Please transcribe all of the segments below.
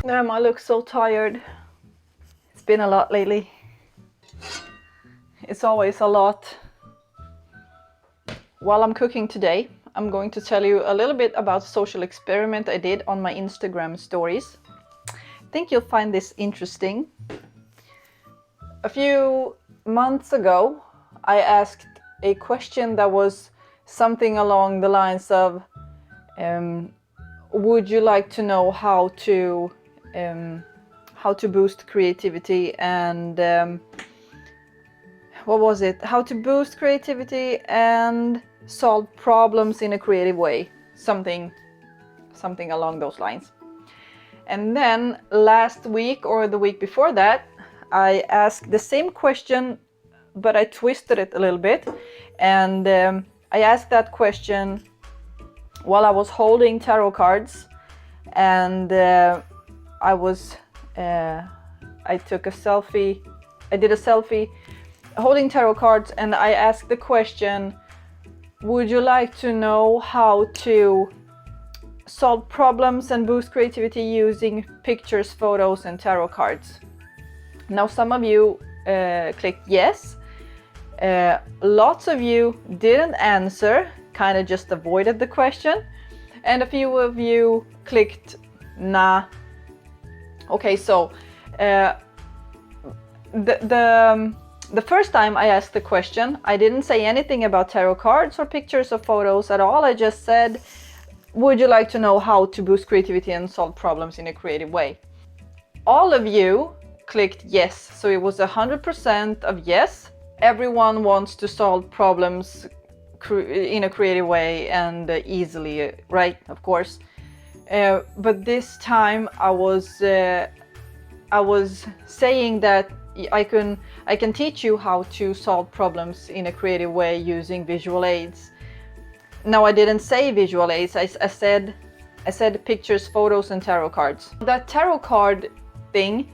I look so tired. It's been a lot lately. It's always a lot. While I'm cooking today, I'm going to tell you a little bit about a social experiment I did on my Instagram stories. I think you'll find this interesting. A few months ago, I asked a question that was something along the lines of, would you like to know how to boost creativity and what was it? How to boost creativity and solve problems in a creative way. Something along those lines. And then last week or the week before that, I asked the same question, but I twisted it a little bit. And I asked that question while I was holding tarot cards, and I took a selfie. I did a selfie holding tarot cards, and I asked the question, would you like to know how to solve problems and boost creativity using pictures, photos, and tarot cards? Now, some of you clicked yes. Lots of you didn't answer, kind of just avoided the question, and a few of you clicked nah. Okay, so the first time I asked the question, I didn't say anything about tarot cards or pictures or photos at all. I just said, would you like to know how to boost creativity and solve problems in a creative way? All of you clicked yes, so it was 100% of yes. Everyone wants to solve problems in a creative way and easily, right? Of course. But this time I was saying that I can teach you how to solve problems in a creative way using visual aids. Now, I didn't say visual aids. I said pictures, photos, and tarot cards. That tarot card thing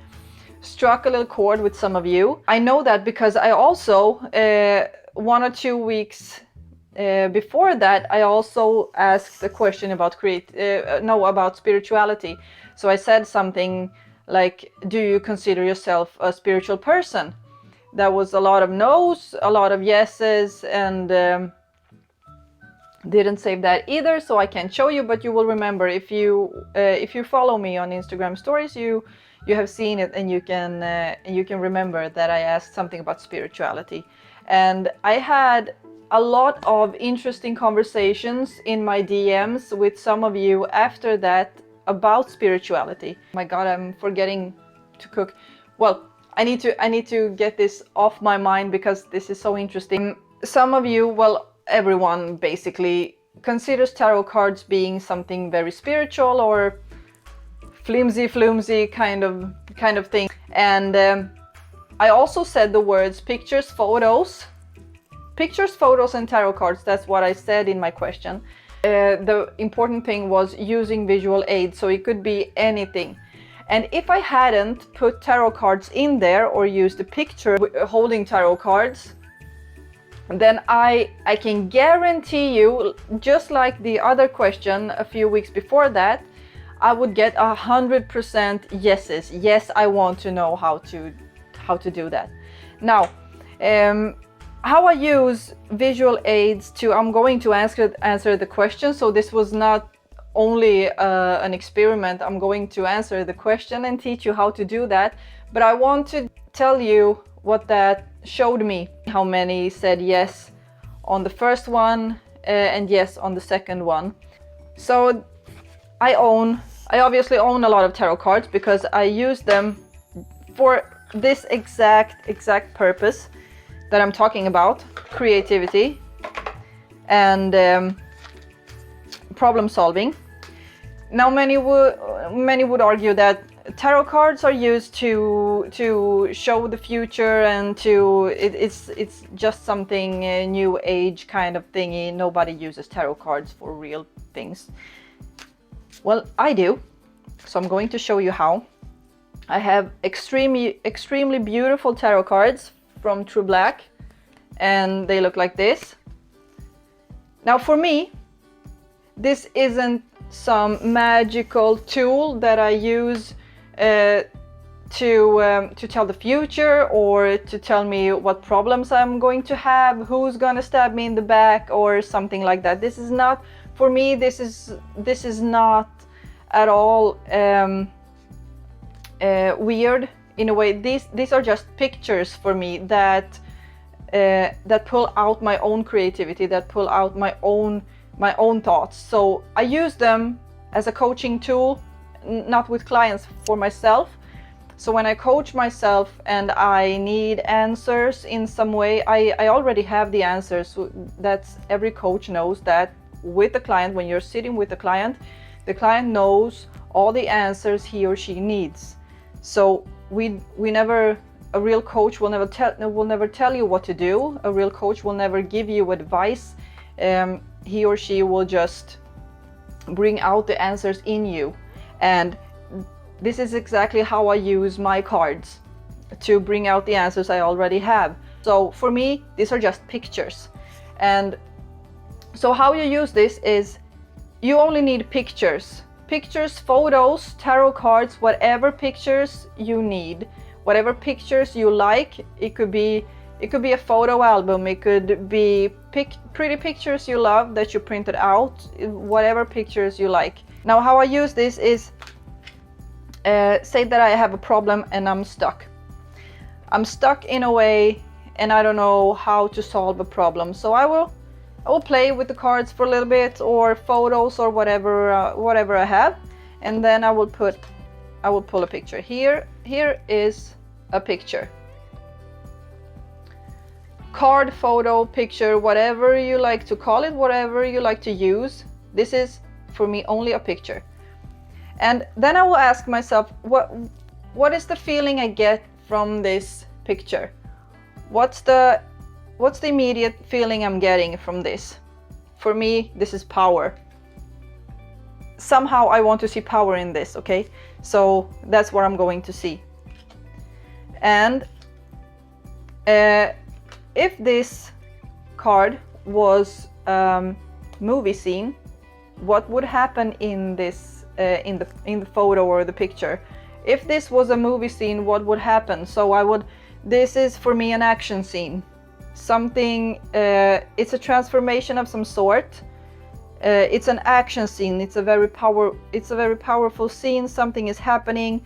struck a little chord with some of you. I know that because I also 1 or 2 weeks before that, I also asked a question about about spirituality. So I said something like, do you consider yourself a spiritual person? That was a lot of no's, a lot of yeses, and didn't save that either, so I can't show you, but you will remember if you follow me on Instagram stories, you have seen it, and you can remember that I asked something about spirituality. And I had a lot of interesting conversations in my DMs with some of you after that about spirituality. My God, I'm forgetting to cook. Well, I need to get this off my mind because this is so interesting. Some of you, well, everyone basically considers tarot cards being something very spiritual or flimsy kind of thing. And I also said the words pictures, photos, and tarot cards. That's what I said in my question. The important thing was using visual aids, so it could be anything. And if I hadn't put tarot cards in there or used a picture holding tarot cards, then I can guarantee you, just like the other question a few weeks before that, I would get 100% yeses. Yes, I want to know how to do that. Now, how I use visual aids I'm going to answer the question. So this was not only an experiment. I'm going to answer the question and teach you how to do that. But I want to tell you what that showed me. How many said yes on the first one and yes on the second one. So I obviously own a lot of tarot cards because I use them for this exact purpose that I'm talking about, creativity and problem solving. Now, many would argue that tarot cards are used to show the future and it's just something new age kind of thingy. Nobody uses tarot cards for real things. Well, I do, so I'm going to show you how. I have extremely beautiful tarot cards from True Black, and they look like this. Now, for me, this isn't some magical tool that I use to tell the future, or to tell me what problems I'm going to have, who's gonna stab me in the back, or something like that. This is not, for me, this is not at all weird in a way. These are just pictures for me that pull out my own creativity, that pull out my own thoughts. So I use them as a coaching tool, not with clients, for myself. So when I coach myself and I need answers in some way, I already have the answers. That's, every coach knows that with the client, when you're sitting with the client knows all the answers he or she needs. So we never, a real coach will never tell you what to do. A real coach will never give you advice. He or she will just bring out the answers in you. And this is exactly how I use my cards, to bring out the answers I already have. So for me, these are just pictures. And so how you use this is, you only need pictures, photos, tarot cards, whatever pictures you need, whatever pictures you like. It could be a photo album, it could be pretty pictures you love that you printed out, whatever pictures you like. Now, how I use this is, say that I have a problem and I'm stuck in a way, and I don't know how to solve a problem. So I will play with the cards for a little bit, or photos, or whatever I have, and then I will pull a picture. Here is a picture, card, photo, picture, whatever you like to call it, whatever you like to use. This is for me only a picture. And then I will ask myself, what is the feeling I get from this picture? What's the immediate feeling I'm getting from this? For me, this is power. Somehow I want to see power in this, okay? So that's what I'm going to see. And if this card was movie scene, what would happen in this, in the photo or the picture? If this was a movie scene, what would happen? So this is for me an action scene. Something, it's a transformation of some sort. It's an action scene. It's a very powerful scene. Something is happening.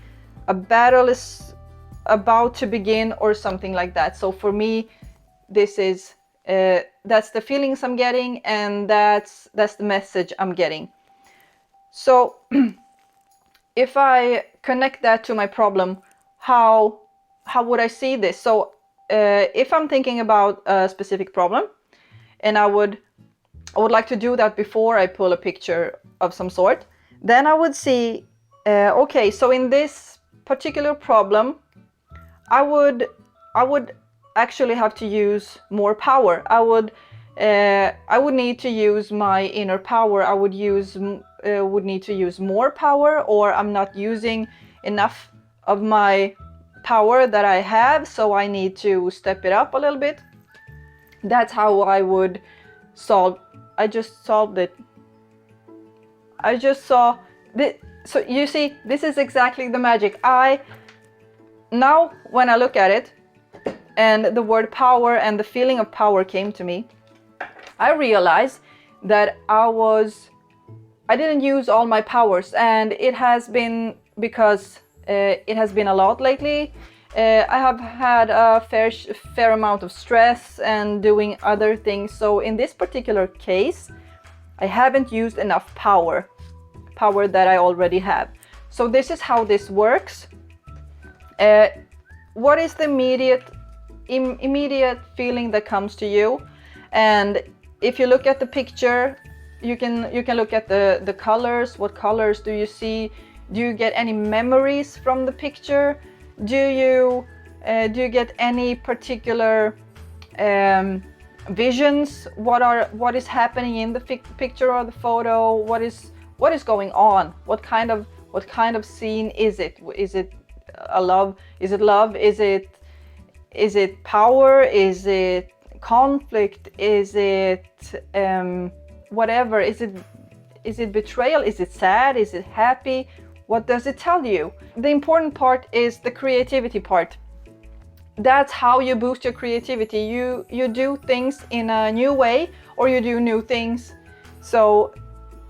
A battle is about to begin, or something like that. So for me, this is, that's the feelings I'm getting, and that's the message I'm getting. So if I connect that to my problem, how would I see this? So if I'm thinking about a specific problem, and I would like to do that before I pull a picture of some sort, then I would see, okay, so in this particular problem, I would actually have to use more power. I would need to use my inner power. I would need to use more power, or I'm not using enough of my power that I have, so I need to step it up a little bit. That's how I would solve. I just solved it. I just saw this. So you see, this is exactly the magic. Now when I look at it, and the word power and the feeling of power came to me, I realized that I didn't use all my powers, and it has been because it has been a lot lately. I have had a fair amount of stress and doing other things. So in this particular case, I haven't used enough power that I already have. So this is how this works. What is the immediate feeling that comes to you? And if you look at the picture, you can look at the colors. What colors do you see? Do you get any memories from the picture? Do you get any particular visions? What is happening in the picture or the photo? What is going on? What kind of scene is it? Is it a love? Is it love? Is it power? Is it conflict? Is it whatever? Is it betrayal? Is it sad? Is it happy? What does it tell you? The important part is the creativity part. That's how you boost your creativity. You do things in a new way, or you do new things. So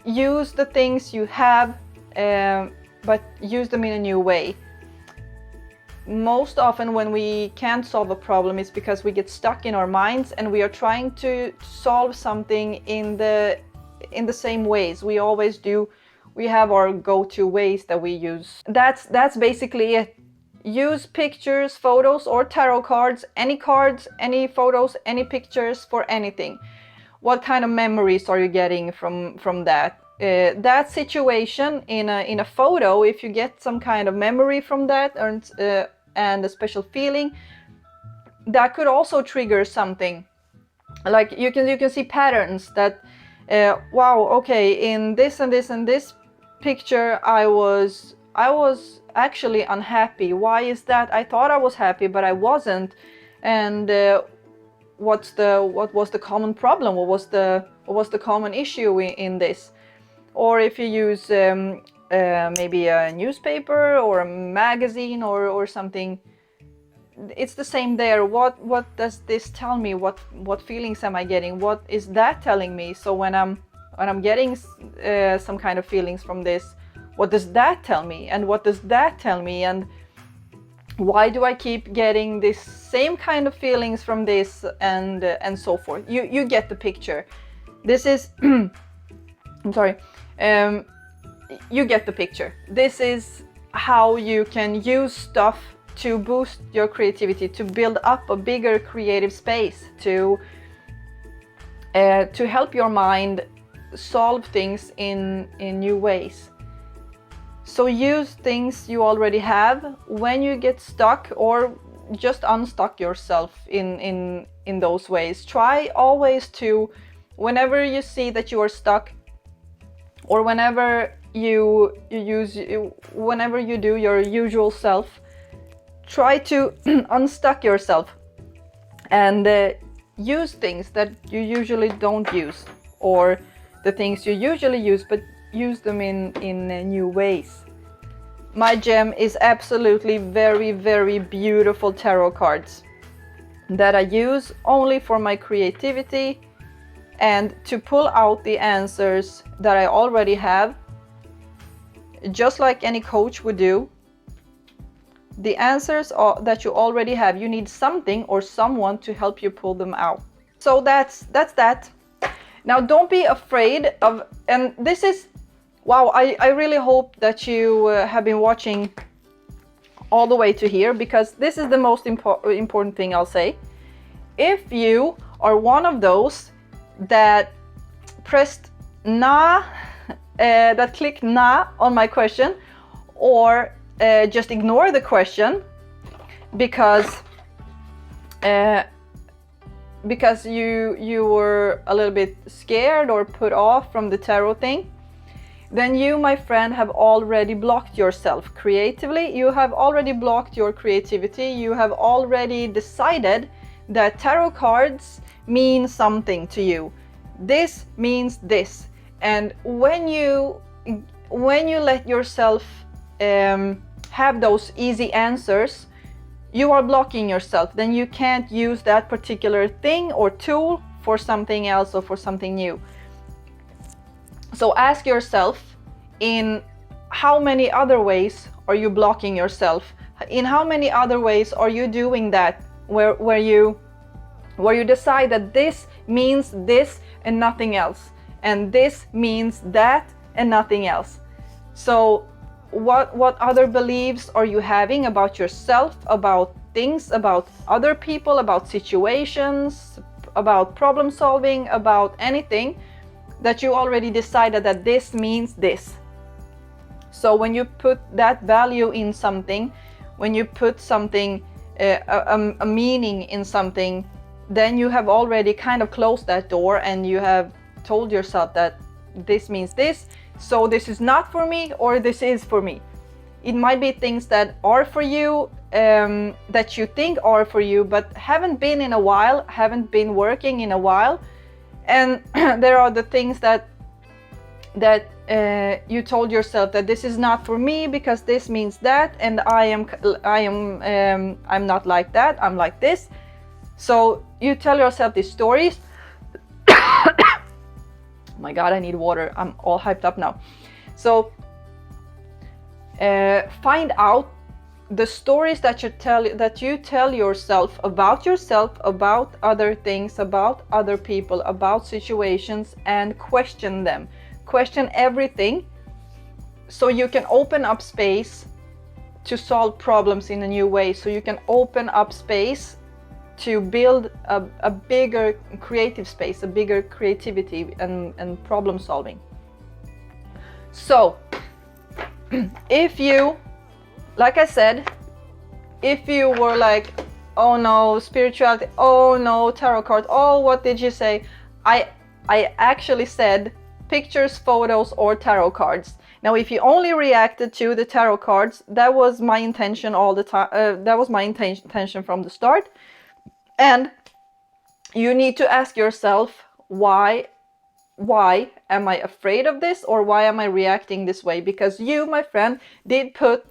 use the things you have, but use them in a new way. Most often when we can't solve a problem, it's because we get stuck in our minds and we are trying to solve something in the same ways. We always do. We have our go-to ways that we use. That's basically it. Use pictures, photos, or tarot cards, any photos, any pictures for anything. What kind of memories are you getting from that? That situation in a photo, if you get some kind of memory from that, and a special feeling, that could also trigger something. Like you can see patterns that, wow, okay, in this and this and this picture, I was actually unhappy. Why is that? I thought I was happy, but I wasn't. And what was the common problem? What was the common issue in this? Or if you use maybe a newspaper or a magazine or something, it's the same there. What does this tell me? What feelings am I getting? What is that telling me? So when I'm getting some kind of feelings from this, what does that tell me? And what does that tell me? And why do I keep getting this same kind of feelings from this, and so forth? You get the picture. This is I'm sorry. You get the picture. This is how you can use stuff to boost your creativity, to build up a bigger creative space, to help your mind solve things in new ways. So use things you already have when you get stuck, or just unstuck yourself in those ways. Try always to, whenever you see that you are stuck, or whenever you do your usual self, try to unstuck yourself and use things that you usually don't use, or the things you usually use, but use them in new ways. My gem is absolutely very, very beautiful tarot cards that I use only for my creativity and to pull out the answers that I already have, just like any coach would do. The answers that you already have, you need something or someone to help you pull them out. So that's that. Now don't be afraid of, and this is, wow, I really hope that you have been watching all the way to here, because this is the most important thing I'll say. If you are one of those that pressed nah, that clicked nah on my question, or just ignore the question because you were a little bit scared or put off from the tarot thing, then you, my friend, have already blocked yourself creatively. You have already blocked your creativity. You have already decided that tarot cards mean something to you. This means this. And when you let yourself have those easy answers, you are blocking yourself. Then you can't use that particular thing or tool for something else or for something new. So ask yourself, in how many other ways are you blocking yourself? In how many other ways are you doing that, where you decide that this means this and nothing else, and this means that and nothing else? So what other beliefs are you having about yourself, about things, about other people, about situations, about problem solving, about anything, that you already decided that this means this? So when you put that value in something, when you put something, a meaning in something, then you have already kind of closed that door, and you have told yourself that this means this, so this is not for me, or this is for me. It might be things that are for you, that you think are for you, but haven't been in a while, haven't been working in a while. And there are the things that you told yourself that this is not for me because this means that, and I'm not like that, I'm like this. So you tell yourself these stories. My God, I need water. I'm all hyped up now. So find out the stories that you tell yourself, about other things, about other people, about situations, and question them. Question everything, so you can open up space to solve problems in a new way, so you can open up space to build a bigger creative space, a bigger creativity and problem solving. So if you, like I said, if you were like, oh no, spirituality, oh no, tarot cards, oh, what did you say? I actually said pictures, photos, or tarot cards. Now, if you only reacted to the tarot cards, that was my intention all the time. That was my intention from the start. And you need to ask yourself, why am I afraid of this, or why am I reacting this way? Because you, my friend, did put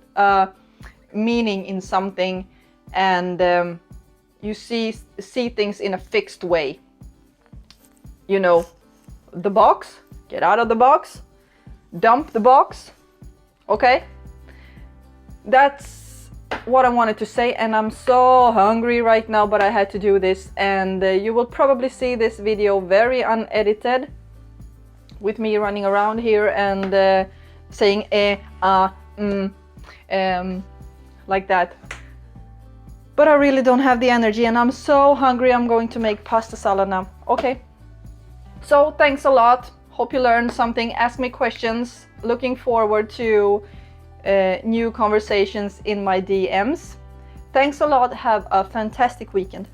meaning in something, and you see things in a fixed way. You know, the box, get out of the box, dump the box. Okay, that's what I wanted to say, and I'm so hungry right now, but I had to do this. And you will probably see this video very unedited, with me running around here and saying like that. But I really don't have the energy, and I'm so hungry. I'm going to make pasta salad now. Okay, so thanks a lot. Hope you learned something. Ask me questions. Looking forward to new conversations in my DMs. Thanks a lot. Have a fantastic weekend.